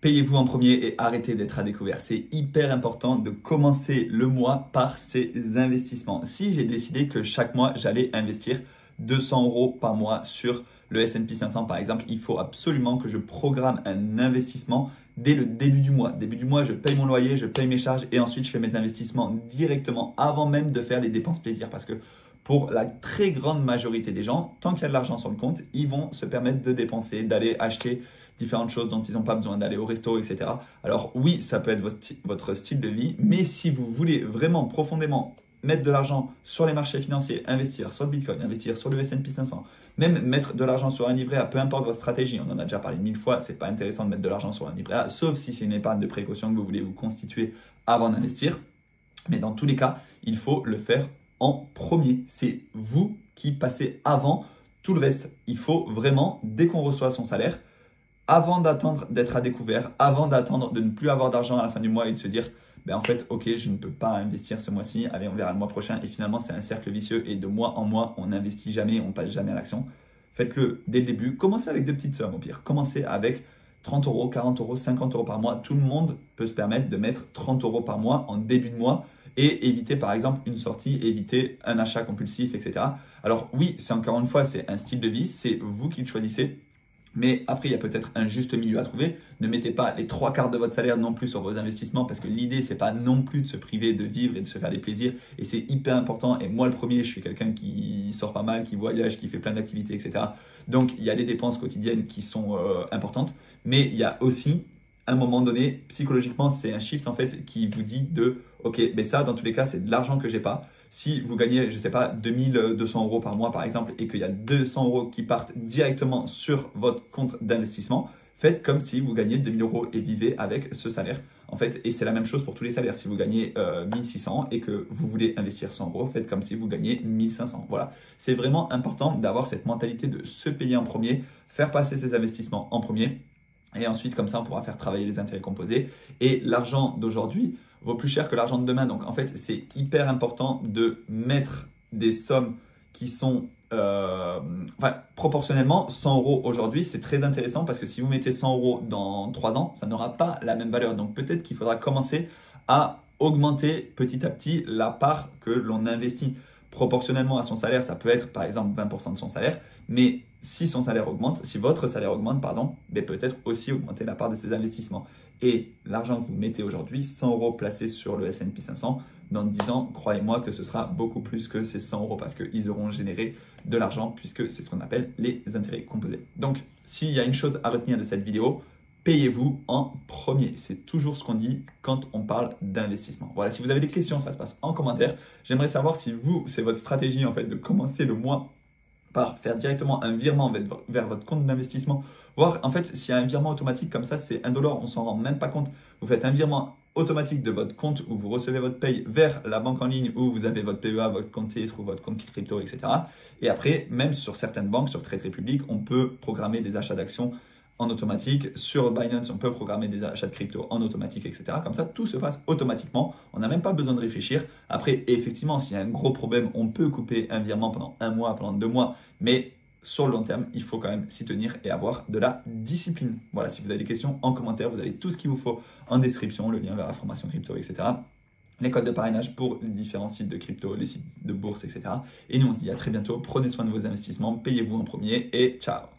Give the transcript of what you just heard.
Payez-vous en premier et arrêtez d'être à découvert. C'est hyper important de commencer le mois par ces investissements. Si j'ai décidé que chaque mois, j'allais investir 200 € par mois sur le S&P 500 par exemple, il faut absolument que je programme un investissement dès le début du mois. Début du mois, je paye mon loyer, je paye mes charges et ensuite je fais mes investissements directement avant même de faire les dépenses plaisir. Parce que pour la très grande majorité des gens, tant qu'il y a de l'argent sur le compte, ils vont se permettre de dépenser, d'aller acheter différentes choses dont ils n'ont pas besoin, d'aller au resto, etc. Alors oui, ça peut être votre style de vie, mais si vous voulez vraiment profondément mettre de l'argent sur les marchés financiers, investir sur le Bitcoin, investir sur le S&P 500, même mettre de l'argent sur un livret A, peu importe votre stratégie, on en a déjà parlé 1000 fois, c'est pas intéressant de mettre de l'argent sur un livret A, sauf si c'est une épargne de précaution que vous voulez vous constituer avant d'investir. Mais dans tous les cas, il faut le faire en premier. C'est vous qui passez avant tout le reste. Il faut vraiment, dès qu'on reçoit son salaire, avant d'attendre d'être à découvert, avant d'attendre de ne plus avoir d'argent à la fin du mois et de se dire ben en fait, ok, je ne peux pas investir ce mois-ci, allez, on verra le mois prochain. Et finalement, c'est un cercle vicieux et de mois en mois, on n'investit jamais, on passe jamais à l'action. Faites-le dès le début. Commencez avec de petites sommes au pire. Commencez avec 30 €, 40 €, 50 € par mois. Tout le monde peut se permettre de mettre 30 € par mois en début de mois et éviter par exemple une sortie, éviter un achat compulsif, etc. Alors oui, c'est encore une fois, c'est un style de vie, c'est vous qui le choisissez. Mais après, il y a peut-être un juste milieu à trouver. Ne mettez pas les 3/4 de votre salaire non plus sur vos investissements parce que l'idée, c'est pas non plus de se priver de vivre et de se faire des plaisirs. Et c'est hyper important. Et moi, le premier, je suis quelqu'un qui sort pas mal, qui voyage, qui fait plein d'activités, etc. Donc, il y a des dépenses quotidiennes qui sont importantes. Mais il y a aussi, à un moment donné, psychologiquement, c'est un shift en fait qui vous dit de « Ok, mais ça, dans tous les cas, c'est de l'argent que j'ai pas. » Si vous gagnez, je ne sais pas, 2200 € par mois par exemple et qu'il y a 200 € qui partent directement sur votre compte d'investissement, faites comme si vous gagnez 2000 € et vivez avec ce salaire. En fait, et c'est la même chose pour tous les salaires. Si vous gagnez 1600 et que vous voulez investir 100 €, faites comme si vous gagnez 1500. Voilà. C'est vraiment important d'avoir cette mentalité de se payer en premier, faire passer ses investissements en premier. Et ensuite, comme ça, on pourra faire travailler les intérêts composés. Et l'argent d'aujourd'hui vaut plus cher que l'argent de demain. Donc, en fait, c'est hyper important de mettre des sommes qui sont proportionnellement 100 € aujourd'hui. C'est très intéressant parce que si vous mettez 100 € dans 3 ans, ça n'aura pas la même valeur. Donc, peut-être qu'il faudra commencer à augmenter petit à petit la part que l'on investit. Proportionnellement à son salaire, ça peut être par exemple 20% de son salaire, mais si son salaire augmente, si votre salaire augmente, pardon, ben peut-être aussi augmenter la part de ses investissements. Et l'argent que vous mettez aujourd'hui, 100 € placés sur le S&P 500, dans 10 ans, croyez-moi que ce sera beaucoup plus que ces 100 € parce qu'ils auront généré de l'argent puisque c'est ce qu'on appelle les intérêts composés. Donc, s'il y a une chose à retenir de cette vidéo, payez-vous en premier. C'est toujours ce qu'on dit quand on parle d'investissement. Voilà, si vous avez des questions, ça se passe en commentaire. J'aimerais savoir si vous, c'est votre stratégie en fait de commencer le mois par faire directement un virement vers votre compte d'investissement. Voir en fait s'il y a un virement automatique comme ça, c'est indolore, on s'en rend même pas compte. Vous faites un virement automatique de votre compte où vous recevez votre paye vers la banque en ligne où vous avez votre PEA, votre compte titre ou votre compte crypto, etc. Et après, même sur certaines banques, sur Trade Republic, on peut programmer des achats d'actions en automatique. Sur Binance, on peut programmer des achats de crypto en automatique, etc. Comme ça, tout se passe automatiquement. On n'a même pas besoin de réfléchir. Après, effectivement, s'il y a un gros problème, on peut couper un virement pendant 1 mois, pendant 2 mois. Mais sur le long terme, il faut quand même s'y tenir et avoir de la discipline. Voilà, si vous avez des questions en commentaire, vous avez tout ce qu'il vous faut en description, le lien vers la formation crypto, etc. Les codes de parrainage pour les différents sites de crypto, les sites de bourse, etc. Et nous, on se dit à très bientôt. Prenez soin de vos investissements, payez-vous en premier et ciao!